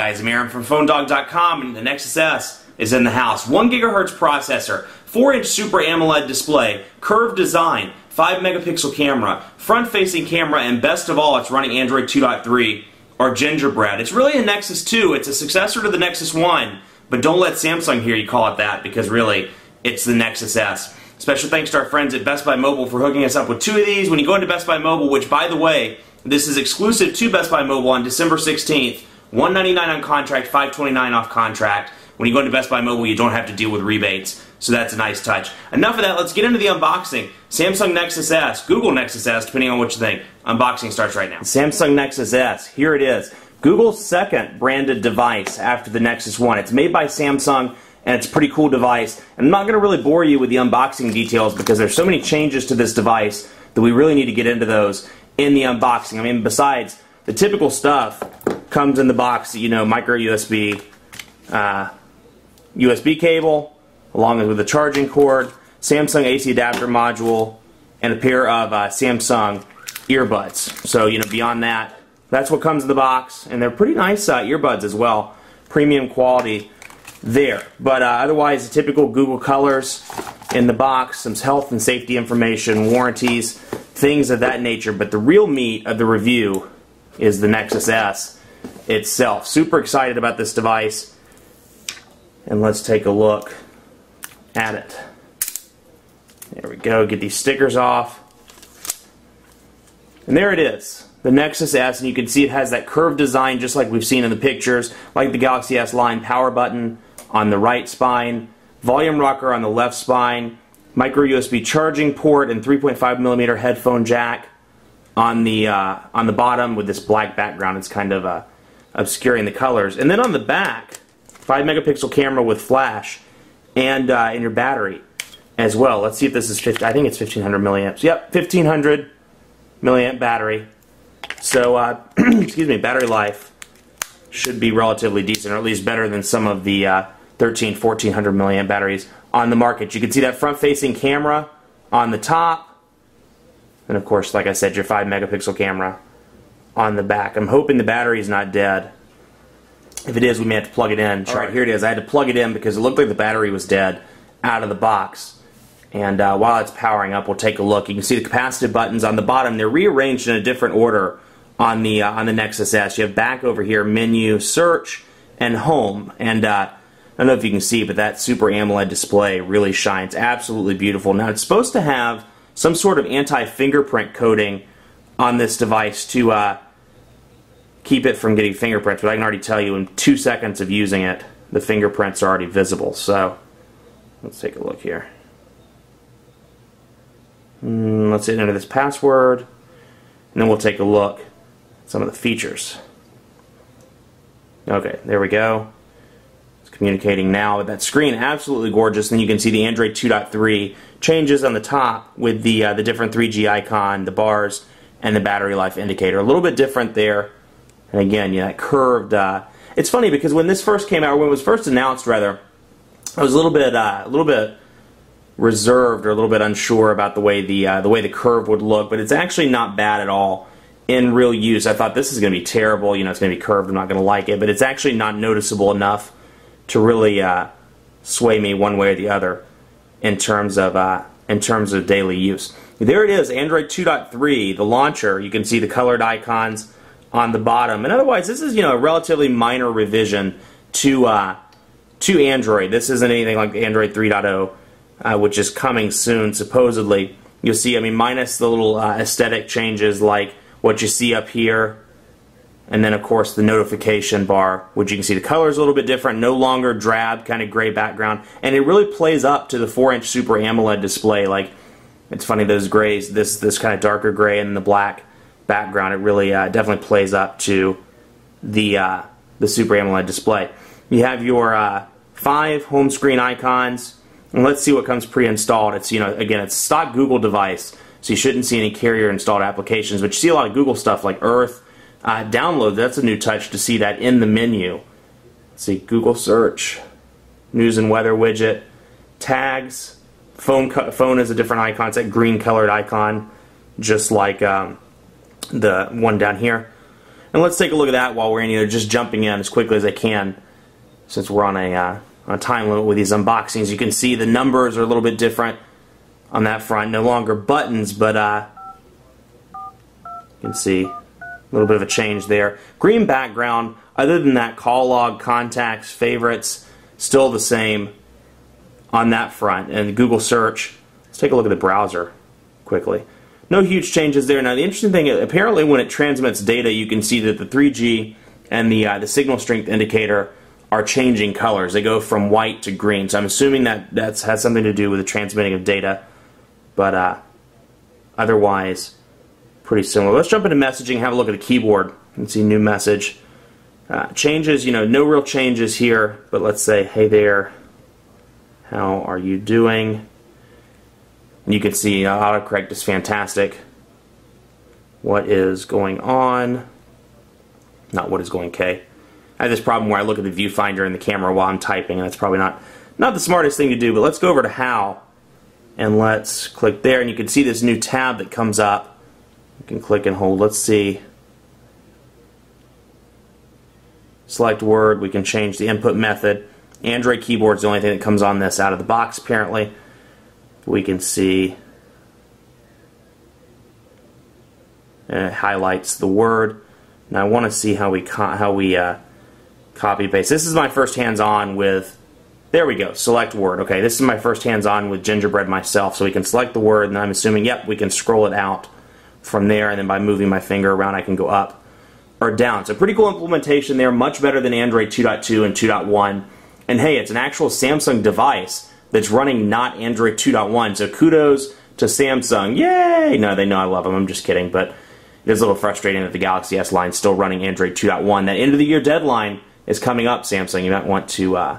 guys, I'm Aaron from PhoneDog.com, and the Nexus S is in the house. 1 GHz processor, 4-inch Super AMOLED display, curved design, 5 megapixel camera, front-facing camera, and best of all, it's running Android 2.3 or Gingerbread. It's really a Nexus 2. It's a successor to the Nexus 1, but don't let Samsung hear you call it that, because really, it's the Nexus S. Special thanks to our friends at Best Buy Mobile for hooking us up with 2 of these. When you go into Best Buy Mobile, which, by the way, this is exclusive to Best Buy Mobile on December 16th, $199 on contract, $529 off contract. When you go into Best Buy Mobile, you don't have to deal with rebates, so that's a nice touch. Enough of that, let's get into the unboxing. Samsung Nexus S, Google Nexus S, depending on what you think. Unboxing starts right now. Samsung Nexus S, here it is. Google's second branded device after the Nexus 1. It's made by Samsung, and it's a pretty cool device. And I'm not going to really bore you with the unboxing details because there's so many changes to this device that we really need to get into those in the unboxing. I mean, besides the typical stuff comes in the box, you know, micro USB, USB cable, along with a charging cord, Samsung AC adapter module, and a pair of Samsung earbuds. So, you know, beyond that, that's what comes in the box, and they're pretty nice earbuds as well. Premium quality there. But otherwise, the typical Google colors in the box, some health and safety information, warranties, things of that nature. But the real meat of the review is the Nexus S itself. Super excited about this device. And let's take a look at it. There we go. Get these stickers off. And there it is. The Nexus S, and you can see it has that curved design just like we've seen in the pictures, like the Galaxy S line. Power button on the right spine, volume rocker on the left spine, micro USB charging port and 3.5mm headphone jack on the bottom with this black background. It's kind of obscuring the colors. And then on the back, 5 megapixel camera with flash, and in your battery as well. Let's see if this is I think it's 1500 milliamps. Yep, 1500 milliamp battery. So, excuse me, battery life should be relatively decent, or at least better than some of the 1400 milliamp batteries on the market. You can see that front-facing camera on the top, and of course, like I said, your 5 megapixel camera on the back. I'm hoping the battery is not dead. If it is, we may have to plug it in. Alright, here it is. I had to plug it in because it looked like the battery was dead out of the box. And while it's powering up, we'll take a look. You can see the capacitive buttons on the bottom. They're rearranged in a different order on the Nexus S. You have back over here, menu, search, and home. And I don't know if you can see, but that Super AMOLED display really shines. Absolutely beautiful. Now, it's supposed to have some sort of anti-fingerprint coating on this device to keep it from getting fingerprints, but I can already tell you in 2 seconds of using it, the fingerprints are already visible. So, let's take a look here. Let's enter this password, and then we'll take a look at some of the features. Okay, there we go. It's communicating now with that screen. Absolutely gorgeous. Then you can see the Android 2.3 changes on the top with the different 3G icon, the bars, and the battery life indicator. A little bit different there. And again, yeah, that curved. It's funny because when this first came out, or when it was first announced, rather, I was a little bit reserved or a little bit unsure about the way the curve would look. But it's actually not bad at all in real use. I thought this is going to be terrible. You know, it's going to be curved. I'm not going to like it. But it's actually not noticeable enough to really sway me one way or the other in terms of daily use. There it is, Android 2.3, the launcher. You can see the colored icons on the bottom. And otherwise, this is, you know, a relatively minor revision to Android. This isn't anything like Android 3.0, which is coming soon, supposedly. You'll see, I mean, minus the little aesthetic changes like what you see up here, and then, of course, the notification bar, which you can see the color is a little bit different, no longer drab, kind of gray background, and it really plays up to the 4-inch Super AMOLED display. Like, it's funny, those grays, this kind of darker gray and the black background, it really definitely plays up to the Super AMOLED display. You have your 5 home screen icons, and let's see what comes pre-installed. It's, you know, again, it's a stock Google device, so you shouldn't see any carrier installed applications, but you see a lot of Google stuff like Earth. Download, that's a new touch to see that in the menu. Let's see, Google search, news and weather widget, tags, phone is a different icon. It's that green colored icon, just like the one down here. And let's take a look at that while we're in here, just jumping in as quickly as I can, since we're on a time limit with these unboxings. You can see the numbers are a little bit different on that front. No longer buttons, but you can see a little bit of a change there. Green background. Other than that, call log, contacts, favorites, still the same on that front. And Google search. Let's take a look at the browser quickly. No huge changes there. Now the interesting thing, apparently when it transmits data, you can see that the 3G and the signal strength indicator are changing colors. They go from white to green. So I'm assuming that has something to do with the transmitting of data. But otherwise, pretty similar. Let's jump into messaging, have a look at the keyboard, and see new message. Changes, no real changes here, but let's say, hey there, how are you doing? And you can see autocorrect is fantastic. What is going on? Not what is going K. I have this problem where I look at the viewfinder in the camera while I'm typing, and that's probably not the smartest thing to do, but let's go over to how, and let's click there, and you can see this new tab that comes up. You can click and hold. Let's see. Select word. We can change the input method. Android keyboard is the only thing that comes on this out of the box, apparently. We can see it highlights the word. Now I want to see how we copy paste. This is my first hands-on with, there we go, select word. Okay, this is my first hands-on with Gingerbread myself, so we can select the word, and I'm assuming, yep, we can scroll it out from there, and then by moving my finger around I can go up or down. So pretty cool implementation there, much better than Android 2.2 and 2.1. And hey, it's an actual Samsung device that's running not Android 2.1, so kudos to Samsung. Yay! No, they know I love them, I'm just kidding, but it is a little frustrating that the Galaxy S line is still running Android 2.1. That end of the year deadline is coming up, Samsung. You might want to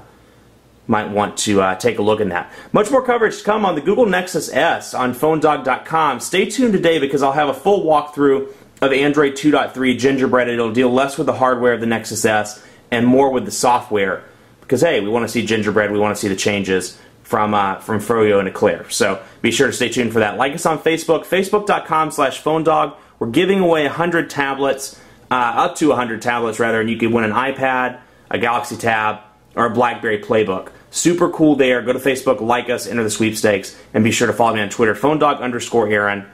take a look at that. Much more coverage to come on the Google Nexus S on PhoneDog.com. Stay tuned today because I'll have a full walkthrough of Android 2.3 Gingerbread. It'll deal less with the hardware of the Nexus S and more with the software. Because hey, we want to see Gingerbread, we want to see the changes from Froyo and Eclair. So be sure to stay tuned for that. Like us on Facebook, facebook.com/PhoneDog. We're giving away 100 tablets, up to 100 tablets rather, and you can win an iPad, a Galaxy Tab, or a BlackBerry Playbook. Super cool there. Go to Facebook, like us, enter the sweepstakes, and be sure to follow me on Twitter, PhoneDog_Aaron,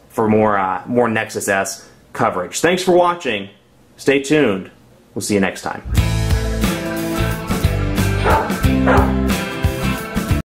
for more Nexus S coverage. Thanks for watching. Stay tuned. We'll see you next time.